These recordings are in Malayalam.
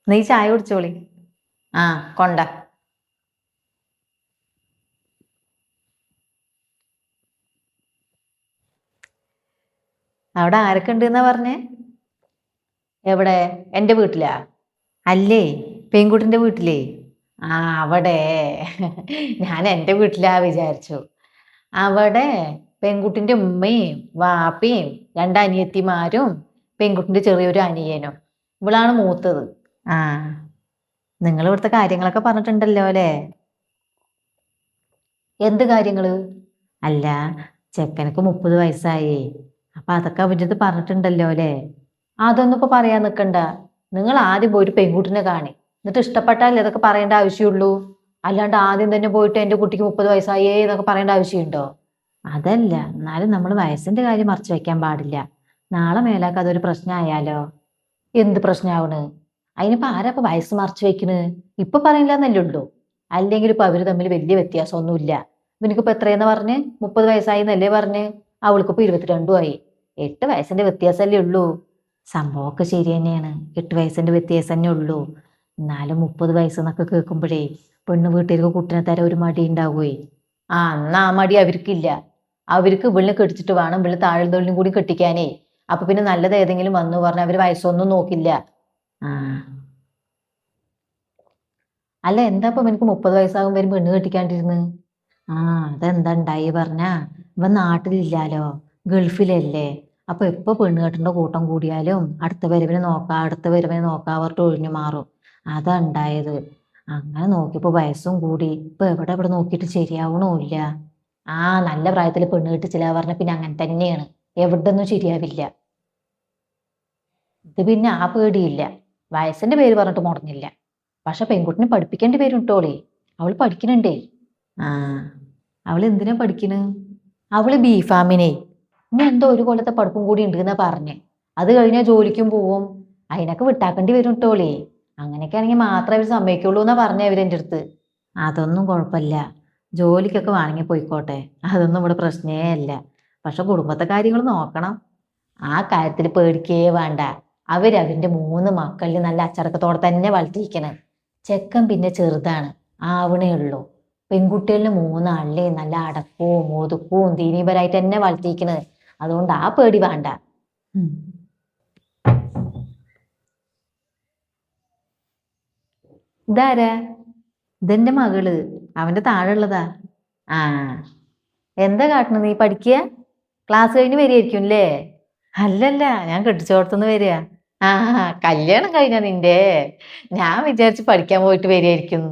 നീ ചായ കുടിച്ചോളി. ആ കൊണ്ട. അവിടെ ആരൊക്കെ ഉണ്ട് എന്നാ പറഞ്ഞേ? എവിടെ? എൻ്റെ വീട്ടിലാ? അല്ലേ, പെൺകുട്ടിൻ്റെ വീട്ടിലേ. ആ അവിടെ. ഞാൻ എൻ്റെ വീട്ടിലാ വിചാരിച്ചു. അവിടെ പെൺകുട്ടിൻ്റെ ഉമ്മയും വാപ്പയും രണ്ടനിയത്തിമാരും പെൺകുട്ടിൻ്റെ ചെറിയൊരു അനിയനും. ഇവളാണ് മൂത്തത്. ആ, നിങ്ങൾ ഇവിടുത്തെ കാര്യങ്ങളൊക്കെ പറഞ്ഞിട്ടുണ്ടല്ലോ അല്ലേ? എന്ത് കാര്യങ്ങള്? അല്ല, ചെക്കനക്ക് 30 വയസ്സായി. അപ്പൊ അതൊക്കെ അവൻ്റെ അടുത്ത് പറഞ്ഞിട്ടുണ്ടല്ലോ അല്ലേ? അതൊന്നും ഇപ്പൊ പറയാൻ നിൽക്കണ്ട. നിങ്ങൾ ആദ്യം പോയിട്ട് പെൺകുട്ടിനെ കാണി, എന്നിട്ട് ഇഷ്ടപ്പെട്ടാലേ അതൊക്കെ പറയേണ്ട ആവശ്യമുള്ളൂ. അല്ലാണ്ട് ആദ്യം തന്നെ പോയിട്ട് എൻ്റെ കുട്ടിക്ക് 30 വയസ്സായേ എന്നൊക്കെ പറയേണ്ട ആവശ്യമുണ്ടോ? അതല്ല, എന്നാലും നമ്മൾ വയസ്സിന്റെ കാര്യം മറച്ചു വെക്കാൻ പാടില്ല. നാളെ മേലാക്ക് അതൊരു പ്രശ്നമായാലോ? എന്ത് പ്രശ്നമാവണ്? അതിനിപ്പോ ആരാ ഇപ്പൊ വയസ്സ് മറച്ചു വെക്കണ്? ഇപ്പൊ പറയില്ലെന്നല്ലേ ഉള്ളൂ. അല്ലെങ്കിൽ ഇപ്പൊ അവര് തമ്മിൽ വലിയ വ്യത്യാസമൊന്നുമില്ല. ഇവനിക്കിപ്പോ എത്രയെന്ന് പറഞ്ഞ്? 30 വയസ്സായി എന്നല്ലേ പറഞ്ഞ്? അവൾക്കിപ്പോ 22 ആയി. 8 വയസ്സിന്റെ വ്യത്യാസമല്ലേ ഉള്ളൂ. സംഭവമൊക്കെ ശരി തന്നെയാണ്, 8 വയസ്സിന്റെ വ്യത്യാസം തന്നെ ഉള്ളൂ. എന്നാലും 30 വയസ്സെന്നൊക്കെ കേൾക്കുമ്പോഴേ പെണ്ണ് വീട്ടുകാർക്ക് കുട്ടിനെ തരാൻ ഒരു മടി ഉണ്ടാവുകയെ. എന്നാ ആ മടി അവർക്കില്ല. അവർക്ക് ഇവളിനെ കെട്ടിച്ചിട്ട് വേണം ഇവള് താഴെയുള്ളവളിനും കൂടി കെട്ടിക്കാനേ. അപ്പൊ പിന്നെ നല്ലത് ഏതെങ്കിലും വന്നു പറഞ്ഞാൽ അവര് വയസ്സൊന്നും നോക്കില്ല. ആ, അല്ല, എന്താ ഇപ്പൊ എനിക്ക് 30 വയസ്സാകും വരും പെണ്ണ് കെട്ടിക്കാണ്ടിരുന്ന്? ആ, അതെന്താ ഉണ്ടായി പറഞ്ഞാ, ഇവൻ നാട്ടിലില്ലാലോ, ഗൾഫിലല്ലേ. അപ്പൊ എപ്പോ പെണ്ണ് കെട്ടേണ്ട കൂട്ടം കൂടിയാലും അടുത്ത വരവിനെ നോക്കാ പറഞ്ഞിട്ട് ഒഴിഞ്ഞു മാറും. അതാ ഉണ്ടായത്. അങ്ങനെ നോക്കിയപ്പോ വയസ്സും കൂടി. ഇപ്പൊ എവിടെ നോക്കിയിട്ട് ശരിയാവണമില്ല. ആ, നല്ല പ്രായത്തിൽ പെണ്ണ് കെട്ടിച്ചില്ല പറഞ്ഞ പിന്നെ അങ്ങനെ തന്നെയാണ്. എവിടൊന്നും ശരിയാവില്ല. ഇത് പിന്നെ ആ പേടിയില്ല. വയസ്സിന്റെ പേര് പറഞ്ഞിട്ട് മുടങ്ങില്ല. പക്ഷെ പെൺകുട്ടിനെ പഠിപ്പിക്കേണ്ടി വരും കേട്ടോളേ. അവൾ പഠിക്കണുണ്ടേ. ആ, അവൾ എന്തിനാ പഠിക്കണ്? അവള് ബിഫാമിനെ. ഇനി എന്തോ ഒരു കൊല്ലത്തെ പഠിപ്പും കൂടി ഉണ്ട് എന്നാ പറഞ്ഞേ. അത് കഴിഞ്ഞാൽ ജോലിക്കും പോവും. അതിനൊക്കെ വിട്ടാക്കേണ്ടി വരും കേട്ടോളേ. അങ്ങനെയൊക്കെ ആണെങ്കിൽ മാത്രമേ അവർ സമ്മതിക്കുള്ളൂ എന്നാ പറഞ്ഞേ അവരെൻ്റെ അടുത്ത്. അതൊന്നും കുഴപ്പമില്ല, ജോലിക്കൊക്കെ വേണമെങ്കിൽ പോയിക്കോട്ടെ. അതൊന്നും ഇവിടെ പ്രശ്നേ അല്ല. പക്ഷെ കുടുംബത്തെ കാര്യങ്ങൾ നോക്കണം. ആ കാര്യത്തിൽ പേടിക്കേ വേണ്ട. അവരവന്റെ 3 മക്കളിൽ നല്ല അച്ചടക്കത്തോടെ തന്നെ വളർത്തിയിരിക്കണ്. ചെക്കൻ പിന്നെ ചെറുതാണ്, ആവണേ ഉള്ളൂ. പെൺകുട്ടികളിൽ 3 ആളിലെ നല്ല അടക്കവും ഒതുക്കവും ദീനീപരായിട്ട് തന്നെ വളർത്തിയിരിക്കണ്. അതുകൊണ്ട് ആ പേടി വേണ്ട. ഉം. ഇതാരാ? ഇതെന്റെ മകള്, അവന്റെ താഴെ ഉള്ളതാ. ആ, എന്താ കാട്ടണ നീ? പഠിക്കുക? ക്ലാസ് കഴിഞ്ഞ് വരികയായിരിക്കും അല്ലേ? അല്ലല്ല, ഞാൻ കെട്ടിച്ചോടത്തുനിന്ന് വരിക. ആ, കല്യാണം കഴിഞ്ഞ നിന്റെ? ഞാൻ വിചാരിച്ച് പഠിക്കാൻ പോയിട്ട് വരികയായിരിക്കും.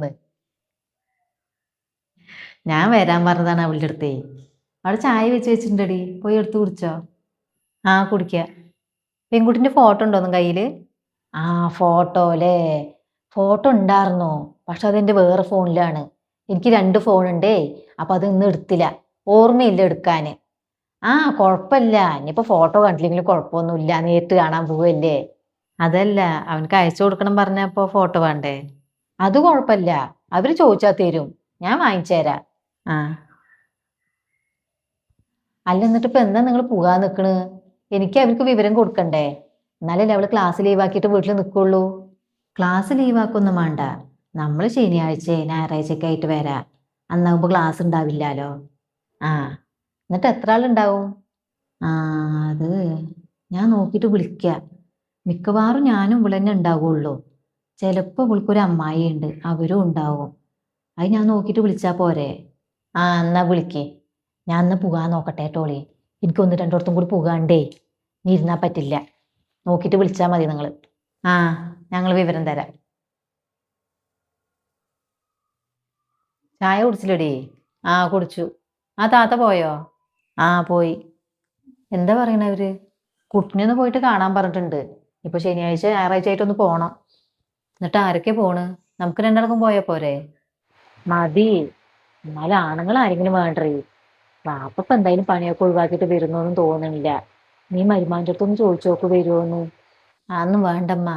ഞാൻ വരാൻ പറഞ്ഞതാണ് അവളുടെ അടുത്തേ. അവിടെ ചായ വെച്ച് വെച്ചിട്ടുണ്ടടി, പോയി എടുത്ത് കുടിച്ചോ. ആ, കുടിക്ക. പെൺകുട്ടിന്റെ ഫോട്ടോ ഉണ്ടോന്നും കയ്യില്? ആ, ഫോട്ടോ അല്ലേ. ഫോട്ടോ ഉണ്ടായിരുന്നോ? പക്ഷെ അതെന്റെ വേറെ ഫോണിലാണ്. എനിക്ക് 2 ഫോണുണ്ടേ. അപ്പൊ അത് ഇന്ന് എടുത്തില്ല. ഓർമ്മയില്ല എടുക്കാന്. ആ, കുഴപ്പമില്ല. ഇനിയിപ്പോ ഫോട്ടോ കണ്ടില്ലെങ്കിലും കുഴപ്പമൊന്നുമില്ല, നേരിട്ട് കാണാൻ പോവല്ലേ. അതല്ല, അവനക്ക് അയച്ചു കൊടുക്കണം പറഞ്ഞപ്പോ ഫോട്ടോ വേണ്ടേ? അത് കുഴപ്പമില്ല, അവര് ചോദിച്ചാ തരും, ഞാൻ വാങ്ങിച്ചു തരാം. ആ, അല്ല, എന്നിട്ട് ഇപ്പൊ എന്നാ നിങ്ങൾ പോകാൻ നിക്കണ്? എനിക്ക് അവർക്ക് വിവരം കൊടുക്കണ്ടേ? എന്നാലല്ലേ അവള് ക്ലാസ് ലീവാക്കിയിട്ട് വീട്ടിൽ നിൽക്കുള്ളൂ. ക്ലാസ് ലീവാക്കൊന്നും വേണ്ട. നമ്മൾ ശനിയാഴ്ച ഞായറാഴ്ചയൊക്കെ ആയിട്ട് വരാം. അന്നാകുമ്പോ ക്ലാസ് ഉണ്ടാവില്ലാലോ. ആ, എന്നിട്ട് എത്ര ആളുണ്ടാവും? ആ, അത് ഞാൻ നോക്കിയിട്ട് വിളിക്കാം. മിക്കവാറും ഞാനും ഇവിടെ തന്നെ ഉണ്ടാവുള്ളൂ. ചിലപ്പോ ഇവൾക്കൊരു അമ്മായി ഉണ്ട്, അവരും ഉണ്ടാവും. അത് ഞാൻ നോക്കിയിട്ട് വിളിച്ചാ പോരെ? ആ, എന്നാ വിളിക്ക്. ഞാൻ ഒന്ന് പോകാൻ നോക്കട്ടെ ടോളി. എനിക്ക് 1-2 കൂടി പോകാണ്ടേ. നീ ഇരുന്നാ പറ്റില്ല. നോക്കിയിട്ട് വിളിച്ചാൽ മതി നിങ്ങൾ. ആ, ഞങ്ങൾ വിവരം തരാം. ചായ കുടിച്ചില്ലടി? ആ, കുടിച്ചു. ആ, താത്ത പോയോ? ആ, പോയി. എന്താ പറയണവര്? കുട്ടിനെ ഒന്ന് പോയിട്ട് കാണാൻ പറഞ്ഞിട്ടുണ്ട്. ഇപ്പൊ ശനിയാഴ്ച ഞായറാഴ്ച ആയിട്ടൊന്ന് പോണം. എന്നിട്ട് ആരൊക്കെ പോണ്? നമുക്ക് 2 പോയാ പോരെ? മതി. എന്നാലും ആണുങ്ങൾ ആരെങ്കിലും വേണ്ടേ? വാപ്പ ഇപ്പൊ എന്തായാലും പണിയൊക്കെ ഒഴിവാക്കിയിട്ട് വരുന്നൊന്നും തോന്നുന്നില്ല. നീ മരുമാൻ്റെ അടുത്തൊന്ന് ചോദിച്ചു നോക്ക് വരുമോന്ന്. അതൊന്നും വേണ്ടമ്മ.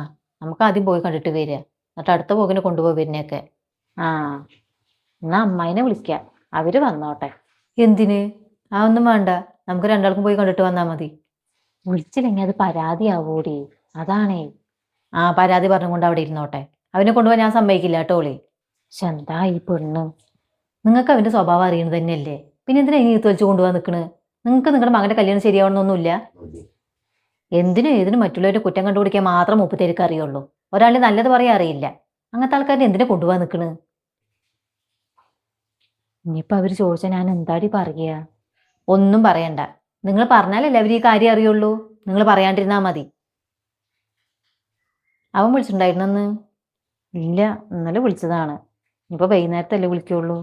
നമുക്ക് ആദ്യം പോയി കണ്ടിട്ട് വരിക, എന്നിട്ട് അടുത്ത പോകിനെ കൊണ്ടുപോയി വരുന്നേക്കെ. ആ, എന്നാ അമ്മായിനെ വിളിക്കാം, അവര് വന്നോട്ടെ. എന്തിന്? ഒന്നും വേണ്ട, നമുക്ക് 2 പോയി കണ്ടിട്ട് വന്നാ മതി. വിളിച്ചില്ലെങ്കിൽ അത് പരാതിയാവൂടി, അതാണേ. ആ പരാതി പറഞ്ഞുകൊണ്ട് അവിടെ ഇരുന്നോട്ടെ. അവനെ കൊണ്ടുപോകാൻ ഞാൻ സമ്മതിക്കില്ല കേട്ടോളി. പക്ഷെ എന്താ ഈ പെണ്ണ്, നിങ്ങൾക്ക് അവന്റെ സ്വഭാവം അറിയുന്നത് തന്നെയല്ലേ, പിന്നെ എന്തിനാ ഇനി ഈത്ത് വെച്ച് കൊണ്ടുപോകാൻ നിൽക്കണ്? നിങ്ങൾക്ക് നിങ്ങളുടെ മകന്റെ കല്യാണം ശരിയാവണമെന്നൊന്നുമില്ല. എന്തിനും ഏതിനും മറ്റുള്ളവരുടെ കുറ്റം കണ്ടുപിടിക്കാൻ മാത്രം മുപ്പത്തേർക്ക് അറിയുള്ളൂ. ഒരാളിന് നല്ലത് പറയാൻ അറിയില്ല. അങ്ങനത്തെ ആൾക്കാരെ എന്തിനാ കൊണ്ടുപോകാൻ നിൽക്കണ്? ഇനിയിപ്പോ അവര് ചോദിച്ചാൽ ഞാൻ എന്താടി പറയുക? ഒന്നും പറയണ്ട. നിങ്ങൾ പറഞ്ഞാലല്ലേ അവർ ഈ കാര്യം അറിയുള്ളൂ. നിങ്ങൾ പറയാണ്ടിരുന്നാ മതി. അവൻ വിളിച്ചിട്ടുണ്ടായിരുന്നെന്ന്? ഇല്ല, ഇന്നലെ വിളിച്ചതാണ്. ഇനിയിപ്പോൾ വൈകുന്നേരത്തല്ലേ വിളിക്കുള്ളൂ.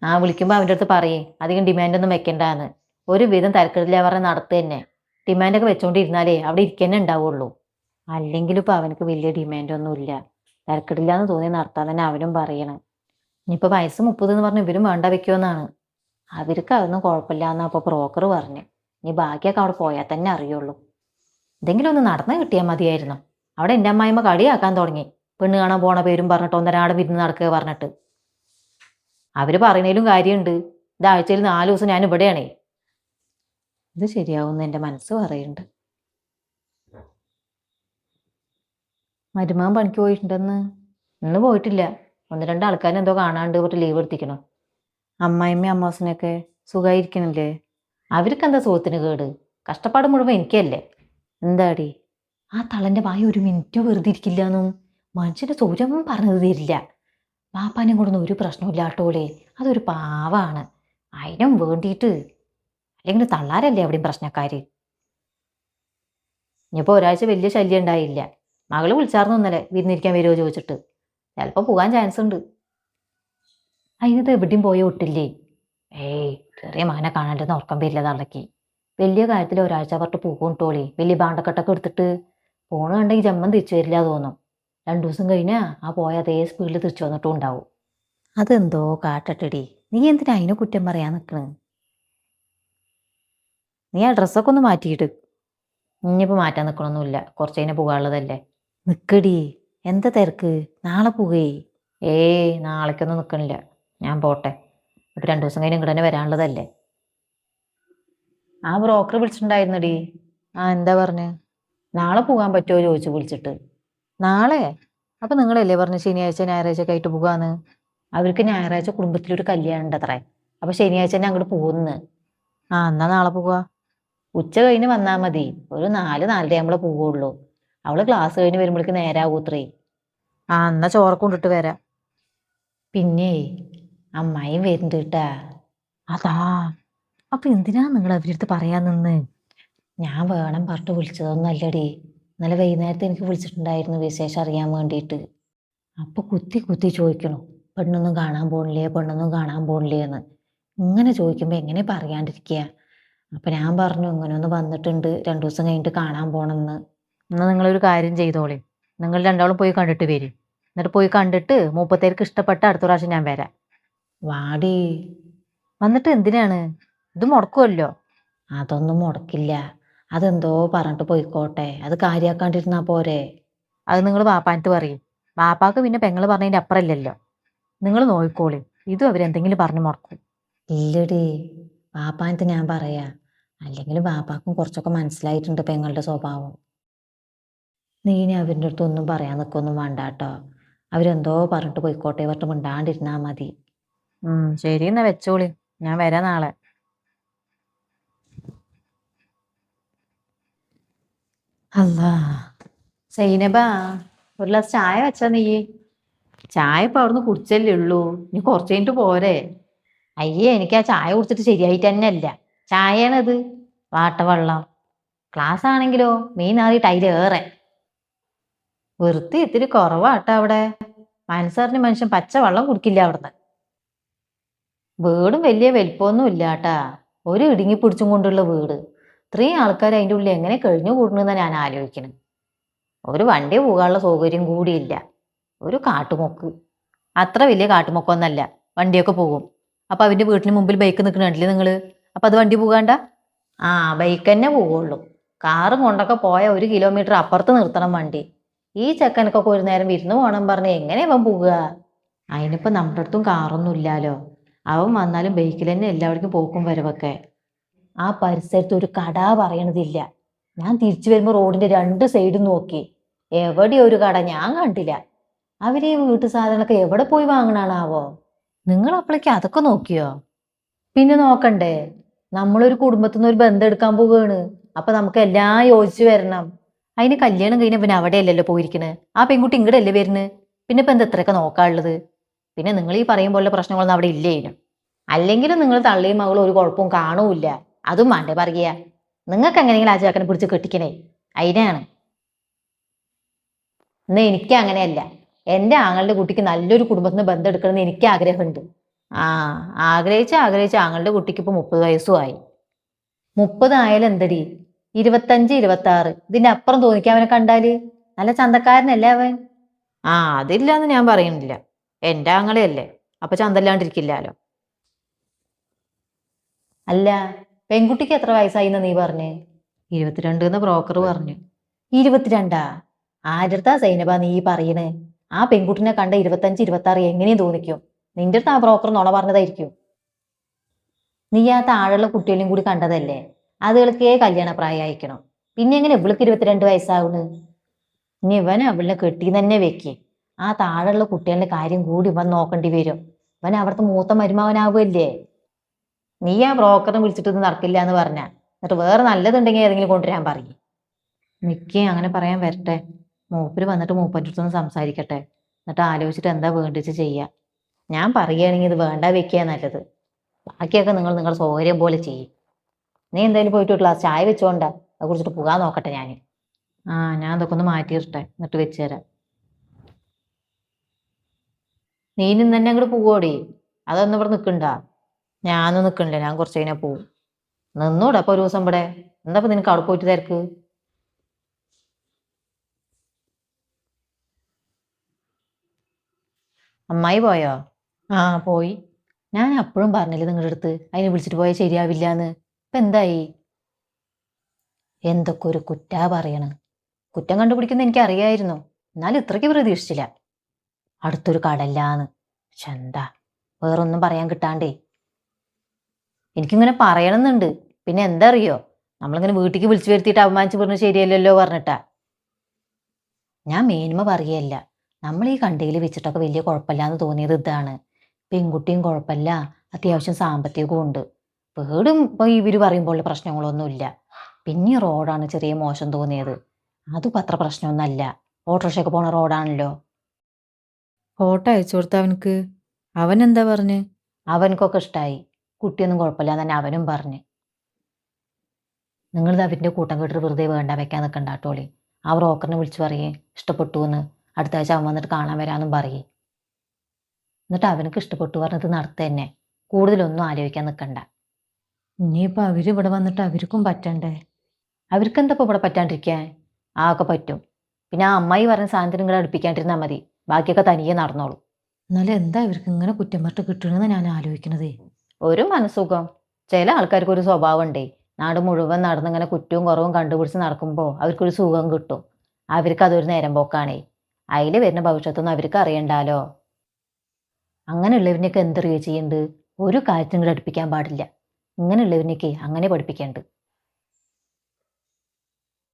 ആ വിളിക്കുമ്പോൾ അവൻ്റെ അടുത്ത് പറയേ അധികം ഡിമാൻഡൊന്നും വെക്കണ്ടാന്ന്. ഒരു വിധം തരക്കേടില്ല പറഞ്ഞ് നടത്തു തന്നെ. ഡിമാൻഡൊക്കെ വെച്ചോണ്ടിരുന്നാലേ അവിടെ ഇരിക്കന്നെ ഉണ്ടാവുള്ളൂ. അല്ലെങ്കിലും ഇപ്പം അവനക്ക് വലിയ ഡിമാൻഡൊന്നും ഇല്ല. തരക്കേടില്ല എന്ന് തോന്നി നടത്താൻ തന്നെ അവനും പറയണം. ഇനിയിപ്പോൾ വയസ്സ് 30 എന്ന് പറഞ്ഞ് ഇവരും വേണ്ട വെക്കുമെന്നാണ്. അവർക്ക് അതൊന്നും കുഴപ്പമില്ല എന്നാ അപ്പോൾ ബ്രോക്കർ പറഞ്ഞു. ഇനി ബാക്കിയൊക്കെ അവിടെ പോയാൽ തന്നെ അറിയുള്ളൂ. എന്തെങ്കിലും ഒന്ന് നടന്ന് കിട്ടിയാൽ മതിയായിരുന്നു. അവിടെ എൻ്റെ അമ്മായിമ്മ കളിയാക്കാൻ തുടങ്ങി. പെണ്ണ് കാണാൻ പോണ പേരും പറഞ്ഞിട്ട് ഒന്നരാടെ വിരുന്ന് നടക്കുക പറഞ്ഞിട്ട്. അവര് പറയുന്നതിലും കാര്യമുണ്ട്. ഇതാഴ്ചയിൽ 4 ദിവസം ഞാൻ ഇവിടെയാണേ. ഇത് ശരിയാവുമെന്ന് എൻ്റെ മനസ്സ് പറയുന്നുണ്ട്. മരുമകൻ പണിക്ക് പോയിട്ടുണ്ടെന്ന്? ഇന്ന് പോയിട്ടില്ല. 1-2 ആൾക്കാരെ എന്തോ കാണാണ്ട് പോയിട്ട് ലീവ് എടുത്തിക്കണം. അമ്മായിമ്മയും അമ്മാസനൊക്കെ സുഖമായിരിക്കണില്ലേ? അവർക്ക് എന്താ സുഖത്തിന് കേട്? കഷ്ടപ്പാട് മുഴുവൻ എനിക്കല്ലേ. എന്താടി ആ തളന്റെ വായ ഒരു മിനിറ്റ് വെറുതെ ഇരിക്കില്ല എന്നും മനുഷ്യന്റെ സൂര്യം പറഞ്ഞത് തരില്ല. പാപ്പാനെ കൊണ്ടൊന്നും ഒരു പ്രശ്നമില്ല കേട്ടോളേ. അതൊരു പാവാണ്. അതിനും വേണ്ടിയിട്ട് അല്ലെങ്കിൽ തള്ളാരല്ലേ അവിടെയും പ്രശ്നക്കാര്. ഇനിയിപ്പോൾ ഒരാഴ്ച വലിയ ശല്യം ഉണ്ടായില്ല. മകള് വിളിച്ചാർന്നു ഇന്നലെ വിരുന്നിരിക്കാൻ വരുമോ ചോദിച്ചിട്ട്. ചിലപ്പോൾ പോകാൻ ചാൻസ് ഉണ്ട്. അതിനത് എവിടെയും പോയ ഒട്ടില്ലേ? ഏയ് ചെറിയ മകനെ കാണാണ്ടെന്ന് ഉറക്കം വരില്ല തള്ളക്ക്. വലിയ കാര്യത്തിൽ ഒരാഴ്ച പറഞ്ഞിട്ട് പോകും ടോളി. വലിയ ബാണ്ടക്കെട്ടൊക്കെ എടുത്തിട്ട് ഫോണ് കണ്ടെങ്കിൽ ജമ്മം തിരിച്ചു വരില്ല തോന്നും. 2 ദിവസം കഴിഞ്ഞാൽ ആ പോയ അതേ സ്പീഡിൽ തിരിച്ചു വന്നിട്ടും ഉണ്ടാവും. അതെന്തോ കാട്ടട്ടടി. നീ എന്തിനാ അതിനെ കുറ്റം പറയാൻ നിൽക്കണ്? നീ ആ ഡ്രസ്സൊക്കെ ഒന്ന് മാറ്റിയിട്ട്. ഇനിയിപ്പോൾ മാറ്റാൻ നിൽക്കണമൊന്നുമില്ല. കുറച്ച് കഴിഞ്ഞാൽ പോകാനുള്ളതല്ലേ. നിൽക്കടി, എന്താ തിരക്ക്? നാളെ പോകേ. ഏയ് നാളേക്കൊന്നും നിൽക്കണില്ല. ഞാൻ പോട്ടെ. ഇപ്പം 2 ദിവസം കഴിഞ്ഞ് ഇങ്ങോട്ട് തന്നെ വരാനുള്ളതല്ലേ. ആ ബ്രോക്കർ വിളിച്ചിട്ടുണ്ടായിരുന്നടി. ആ എന്താ പറഞ്ഞ്? നാളെ പോകാൻ പറ്റുമോ ചോദിച്ചു വിളിച്ചിട്ട്. നാളെ? അപ്പം നിങ്ങളല്ലേ പറഞ്ഞ് ശനിയാഴ്ച ഞായറാഴ്ച ഒക്കെ ആയിട്ട് പോകാന്ന്? അവർക്ക് ഞായറാഴ്ച കുടുംബത്തിലൊരു കല്യാണം ഉണ്ട് അത്രേ. അപ്പം ശനിയാഴ്ച തന്നെ അങ്ങോട്ട് പോകുന്നു. ആ എന്നാ നാളെ പോവാ. ഉച്ച കഴിഞ്ഞ് വന്നാൽ മതി. ഒരു 4-4:30 ആകുമ്പോഴേ പോവുള്ളൂ. അവള് ക്ലാസ് കഴിഞ്ഞ് വരുമ്പോഴേക്ക് നേരാകൂത്രേ. ആ എന്നാ ചോറൊക്കെ കൊണ്ടിട്ട് വരാം. പിന്നെ അമ്മായിയും വരുന്നുണ്ട് കേട്ടാ. അതാ, അപ്പൊ എന്തിനാ നിങ്ങൾ അവരുടെ അടുത്ത് പറയാൻ നിന്ന്? ഞാൻ വേണം പറഞ്ഞിട്ട് വിളിച്ചതൊന്നും അല്ലടി. ഇന്നലെ വൈകുന്നേരത്തെ എനിക്ക് വിളിച്ചിട്ടുണ്ടായിരുന്നു വിശേഷം അറിയാൻ വേണ്ടിയിട്ട്. അപ്പൊ കുത്തി കുത്തി ചോദിക്കണു, പെണ്ണൊന്നും കാണാൻ പോണില്ലേ, പെണ്ണൊന്നും കാണാൻ പോണില്ലേ എന്ന്. ഇങ്ങനെ ചോദിക്കുമ്പോൾ എങ്ങനെ പറയാണ്ടിരിക്കുക? അപ്പൊ ഞാൻ പറഞ്ഞു ഇങ്ങനെ ഒന്ന് വന്നിട്ടുണ്ട്, 2 ദിവസം കഴിഞ്ഞിട്ട് കാണാൻ പോണെന്ന്. എന്നാൽ നിങ്ങളൊരു കാര്യം ചെയ്തോളി. നിങ്ങൾ രണ്ടാളും പോയി കണ്ടിട്ട് വരും. എന്നിട്ട് പോയി കണ്ടിട്ട് മൂപ്പത്തേർക്ക് ഇഷ്ടപ്പെട്ട അടുത്ത പ്രാവശ്യം ഞാൻ വരാം. വാടി. വന്നിട്ട് എന്തിനാണ്? ഇത് മുടക്കുമല്ലോ. അതൊന്നും മുടക്കില്ല. അതെന്തോ പറഞ്ഞിട്ട് പോയിക്കോട്ടെ. അത് കാര്യാക്കാണ്ടിരുന്നാ പോരെ. അത് നിങ്ങൾ വാപ്പാനത്ത് പറയും. വാപ്പാക്ക് പിന്നെ പെങ്ങൾ പറഞ്ഞതിൻ്റെ അപ്പുറമില്ലല്ലോ. നിങ്ങൾ നോക്കിക്കോളി. ഇതും അവരെന്തെങ്കിലും പറഞ്ഞു മുടക്കും. ഇല്ലടി, വാപ്പാനത്ത് ഞാൻ പറയാ. അല്ലെങ്കിലും വാപ്പാക്കും കുറച്ചൊക്കെ മനസ്സിലായിട്ടുണ്ട് പെങ്ങളുടെ സ്വഭാവം. നീ ഇനി അവരുടെ അടുത്ത് ഒന്നും പറയാൻ നിൽക്കൊന്നും വേണ്ട കേട്ടോ. അവരെന്തോ പറഞ്ഞിട്ട് പോയിക്കോട്ടെ പറഞ്ഞിട്ട് മിണ്ടാണ്ടിരുന്നാ മതി. ശരി എന്നാ വെച്ചോളി. ഞാൻ വരാം നാളെ. അല്ലാ സൈനബാ, ഒരു ഗ്ലാസ് ചായ വെച്ചാ നീ? ചായ ഇപ്പൊ അവിടുന്ന് കുടിച്ചല്ലേ ഉള്ളൂ. നീ കുറച്ച് കഴിഞ്ഞിട്ട് പോരെ. അയ്യേ, എനിക്ക് ആ ചായ കുടിച്ചിട്ട് ശരിയായിട്ട് തന്നെ അല്ല. ചായയാണത്, വാട്ടവെള്ളം. ക്ലാസ് ആണെങ്കിലോ മീൻ ആറിയിട്ട് അതിലേറെ. വൃത്തി ഇത്തിരി കുറവാട്ടോ അവിടെ. മനസ്സറിഞ്ഞ് മനുഷ്യൻ പച്ച വെള്ളം കുടിക്കില്ല അവിടുന്ന്. വീടും വലിയ വലിപ്പമൊന്നും ഇല്ല കേട്ടാ. ഒരു ഇടുങ്ങി പിടിച്ചും കൊണ്ടുള്ള വീട്. ഇത്രയും ആൾക്കാർ അതിൻ്റെ ഉള്ളിൽ എങ്ങനെ കഴിഞ്ഞു കൂടണമെന്നാണ് ഞാൻ ആലോചിക്കുന്നത്. ഒരു വണ്ടി പോകാനുള്ള സൗകര്യം കൂടിയില്ല. ഒരു കാട്ടുമൊക്ക്. അത്ര വലിയ കാട്ടുമൊക്കൊന്നല്ല. വണ്ടിയൊക്കെ പോകും. അപ്പം അവൻ്റെ വീട്ടിന് മുമ്പിൽ ബൈക്ക് നിൽക്കണില്ലേ നിങ്ങൾ? അപ്പം അത് വണ്ടി പോകാണ്ട? ആ ബൈക്ക് തന്നെ പോവുള്ളൂ. കാറും കൊണ്ടൊക്കെ പോയ 1 കിലോമീറ്റർ അപ്പുറത്ത് നിർത്തണം വണ്ടി. ഈ ചെക്കനക്കൊക്കെ ഒരു നേരം വിരുന്ന് പോകണം പറഞ്ഞ് എങ്ങനെ അവൻ പോവുക? അതിനിപ്പോൾ നമ്മുടെ അടുത്തും കാറൊന്നും ഇല്ലാലോ. അവൻ വന്നാലും ബൈക്കിൽ തന്നെ എല്ലാവർക്കും പോക്കും വരവൊക്കെ. ആ പരിസരത്ത് ഒരു കട പറയണതില്ല. ഞാൻ തിരിച്ചു വരുമ്പോൾ റോഡിന്റെ 2 സൈഡും നോക്കി. എവിടെ ഒരു കട ഞാൻ കണ്ടില്ല. അവര് ഈ വീട്ടു സാധനങ്ങളൊക്കെ എവിടെ പോയി വാങ്ങണാണാവോ? നിങ്ങൾ അപ്പോഴേക്ക് അതൊക്കെ നോക്കിയോ? പിന്നെ നോക്കണ്ടേ, നമ്മളൊരു കുടുംബത്തിൽ നിന്ന് ഒരു ബന്ധം എടുക്കാൻ പോവുകയാണ്. അപ്പൊ നമുക്ക് എല്ലാം യോജിച്ചു വരണം. അതിന് കല്യാണം കഴിഞ്ഞ പിന്നെ അവിടെയല്ലല്ലോ പോയിരിക്കണ്. ആ പെൺകുട്ടി ഇങ്ങടല്ലേ വരുന്നത്. പിന്നെ ഇപ്പൊ എന്താ ഇത്രയൊക്കെ നോക്കാനുള്ളത്? പിന്നെ നിങ്ങൾ ഈ പറയും പോലെ പ്രശ്നങ്ങളൊന്നും അവിടെ ഇല്ലേനും. അല്ലെങ്കിലും നിങ്ങൾ തള്ളിയും മകളും ഒരു കുഴപ്പവും കാണൂല്ല. അതും വേണ്ടേ പറയുക. നിങ്ങൾക്ക് എങ്ങനെയെങ്കിലും ആ ചേക്കനെ പിടിച്ച് കെട്ടിക്കണേ, അതിനാണ്. എന്നാ എനിക്ക് അങ്ങനെയല്ല. എൻ്റെ ആങ്ങളുടെ കുട്ടിക്ക് നല്ലൊരു കുടുംബത്തിൽ നിന്ന് ബന്ധം എടുക്കണമെന്ന് എനിക്ക് ആഗ്രഹമുണ്ട്. ആ, ആഗ്രഹിച്ച ആങ്ങളുടെ കുട്ടിക്ക് ഇപ്പൊ 30 വയസ്സുമായി. 30 ആയാലും എന്തടി, 25, 26 ഇതിന്റെ അപ്പുറം തോന്നിക്കാൻ അവനെ കണ്ടാല്. നല്ല ചന്തക്കാരനല്ലേ അവൻ. ആ, അതില്ലാന്ന് ഞാൻ പറയുന്നില്ല. എൻ്റെ ആങ്ങളെയല്ലേ, അപ്പൊ ചന്തല്ലാണ്ടിരിക്കില്ലാലോ. അല്ല, പെൺകുട്ടിക്ക് എത്ര വയസ്സായി എന്ന് നീ പറഞ്ഞേ? 22 എന്ന് ബ്രോക്കർ പറഞ്ഞു. 22ആ? ആരടുത്താ സൈനബ നീ പറയണേ? ആ പെൺകുട്ടിനെ കണ്ട 25, 26 എങ്ങനെയും തോന്നിക്കും. നിന്റെ അടുത്ത് ആ ബ്രോക്കർ നുണ പറഞ്ഞതായിരിക്കും. നീ ആ താഴെയുള്ള കുട്ടികളെയും കൂടി കണ്ടതല്ലേ? അതുകൾക്കേ കല്യാണ പ്രായം അയക്കണം. പിന്നെ എങ്ങനെ ഇവൾക്ക് 22 വയസ്സാവുന്നു? ഇനി ഇവൻ അവളെ കെട്ടി തന്നെ വെക്ക്. ആ താഴെയുള്ള കുട്ടികളുടെ കാര്യം കൂടി ഇവൻ നോക്കേണ്ടി വരും. ഇവൻ അവിടുത്തെ മൂത്ത മരുമാവനാവുമല്ലേ. നീ ആ ബ്രോക്കറിനെ വിളിച്ചിട്ടൊന്നും നടക്കില്ല എന്ന് പറഞ്ഞ, എന്നിട്ട് വേറെ നല്ലതുണ്ടെങ്കിൽ ഏതെങ്കിലും കൊണ്ടുവരാൻ പറയും. മിക്കേ അങ്ങനെ പറയാൻ വരട്ടെ. മൂപ്പര് വന്നിട്ട് മൂപ്പൻ്റെ അടുത്തൊന്ന് സംസാരിക്കട്ടെ. എന്നിട്ട് ആലോചിച്ചിട്ട് എന്താ വേണ്ടിച്ച് ചെയ്യാം. ഞാൻ പറയുകയാണെങ്കിൽ ഇത് വേണ്ട വെക്കുക നല്ലത്. ബാക്കിയൊക്കെ നിങ്ങൾ നിങ്ങളുടെ സൗകര്യം പോലെ ചെയ്യും. നീ എന്തായാലും പോയിട്ട് ഒരു ഗ്ലാസ് ചായ വെച്ചോണ്ടാ, അത് കുടിച്ചിട്ട് പോകാൻ നോക്കട്ടെ ഞാൻ. ആ, ഞാൻ അതൊക്കെ ഒന്ന് മാറ്റിയിട്ടെ, എന്നിട്ട് വെച്ച് തരാം. നീ ഇന്ന് തന്നെ അങ്ങോട്ട് പോവോടി, അതൊന്നും ഇവിടെ നിൽക്കണ്ട? ഞാനൊന്നും നിൽക്കണില്ല, ഞാൻ കുറച്ച് കഴിഞ്ഞാൽ പോവും. നിന്നൂടെ അപ്പൊ ഒരു ദിവസം ഇവിടെ? എന്താ ഇപ്പൊ നിനക്ക് അവിടെ പോയിട്ട് തിരക്ക്? അമ്മായി പോയോ? ആ, പോയി. ഞാൻ അപ്പോഴും പറഞ്ഞില്ലേ നിങ്ങളുടെ അടുത്ത് അതിനെ വിളിച്ചിട്ട് പോയാൽ ശരിയാവില്ല എന്ന്. ഇപ്പൊ എന്തായി? എന്തൊക്കെ ഒരു കുറ്റാ പറയണ്. കുറ്റം കണ്ടുപിടിക്കുന്ന എനിക്ക് അറിയായിരുന്നു, എന്നാലും ഇത്രയ്ക്ക് പ്രതീക്ഷിച്ചില്ല. അടുത്തൊരു കടല്ലാന്ന്. പക്ഷെ എന്താ, വേറൊന്നും പറയാൻ കിട്ടാണ്ടേ. എനിക്കിങ്ങനെ പറയണമെന്നുണ്ട്. പിന്നെ എന്താ അറിയോ, നമ്മളിങ്ങനെ വീട്ടിലേക്ക് വിളിച്ചു വരുത്തിയിട്ട് അപമാനിച്ച് പറഞ്ഞ് ശരിയല്ലല്ലോ പറഞ്ഞിട്ടാ. ഞാൻ മേന്മ പറയല്ല. നമ്മൾ ഈ കണ്ടയിൽ വെച്ചിട്ടൊക്കെ വലിയ കുഴപ്പമില്ലാന്ന് തോന്നിയത് ഇതാണ്. പെൺകുട്ടിയും കുഴപ്പമില്ല, അത്യാവശ്യം സാമ്പത്തികവും ഉണ്ട്. വീടും ഇപ്പൊ ഇവര് പറയുമ്പോൾ പ്രശ്നങ്ങളൊന്നുമില്ല. പിന്നെ ഈ റോഡാണ് ചെറിയ മോശം തോന്നിയത്. അതിപ്പോൾ അത്ര പ്രശ്നമൊന്നുമല്ല, ഓട്ടോറിക്ഷയൊക്കെ പോണ റോഡാണല്ലോ. ഫോട്ടോ അയച്ചു കൊടുത്ത അവനക്ക്. അവൻ എന്താ പറഞ്ഞ്? അവനക്കൊക്കെ ഇഷ്ടമായി. കുട്ടിയൊന്നും കുഴപ്പമില്ല തന്നെ അവനും പറഞ്ഞ്. നിങ്ങളിത് അവൻ്റെ കൂട്ടം കേട്ടിട്ട് വെറുതെ വേണ്ട വെക്കാൻ നിൽക്കണ്ട കേട്ടോളി. ആ ബ്രോക്കറിനെ വിളിച്ച് പറയേ ഇഷ്ടപ്പെട്ടു എന്ന്, അടുത്ത ആഴ്ച അവൻ വന്നിട്ട് കാണാൻ വരാമെന്നും പറയേ. എന്നിട്ട് അവനക്ക് ഇഷ്ടപ്പെട്ടു പറഞ്ഞത് നടത്തുക തന്നെ. കൂടുതലൊന്നും ആലോചിക്കാൻ നിൽക്കണ്ട. ഇനിയിപ്പോൾ അവരിവിടെ വന്നിട്ട് അവർക്കും പറ്റണ്ടേ? അവർക്കെന്താ ഇപ്പോൾ ഇവിടെ പറ്റാണ്ടിരിക്കാൻ? ആ, ഒക്കെ പറ്റും. പിന്നെ ആ അമ്മായി പറഞ്ഞ സാധനത്തിന് ഇങ്ങനെ അടുപ്പിക്കാണ്ടിരുന്നാൽ മതി, ബാക്കിയൊക്കെ തനിയെ നടന്നോളൂ. എന്നാലും എന്താ ഇവർക്ക് ഇങ്ങനെ കുറ്റം പറഞ്ഞിട്ട് കിട്ടണമെന്ന് ഞാൻ ആലോചിക്കണതേ. ഒരു മനസ്സുഖം. ചില ആൾക്കാർക്ക് ഒരു സ്വഭാവം ഉണ്ടേ, നാട് മുഴുവൻ നടന്നിങ്ങനെ കുറ്റവും കുറവും കണ്ടുപിടിച്ച് നടക്കുമ്പോൾ അവർക്കൊരു സുഖം കിട്ടും. അവർക്ക് അതൊരു നേരം പോക്കാണേ. അതിൽ വരുന്ന ഭവിഷ്യത്തൊന്നും അവർക്ക് അറിയണ്ടാലോ. അങ്ങനെയുള്ളവരിനൊക്കെ എന്തറിയോ ചെയ്യേണ്ടത്? ഒരു കാര്യത്തിനും കൂടെ അടുപ്പിക്കാൻ പാടില്ല. ഇങ്ങനെയുള്ളവരിനൊക്കെ അങ്ങനെ പഠിപ്പിക്കേണ്ടത്.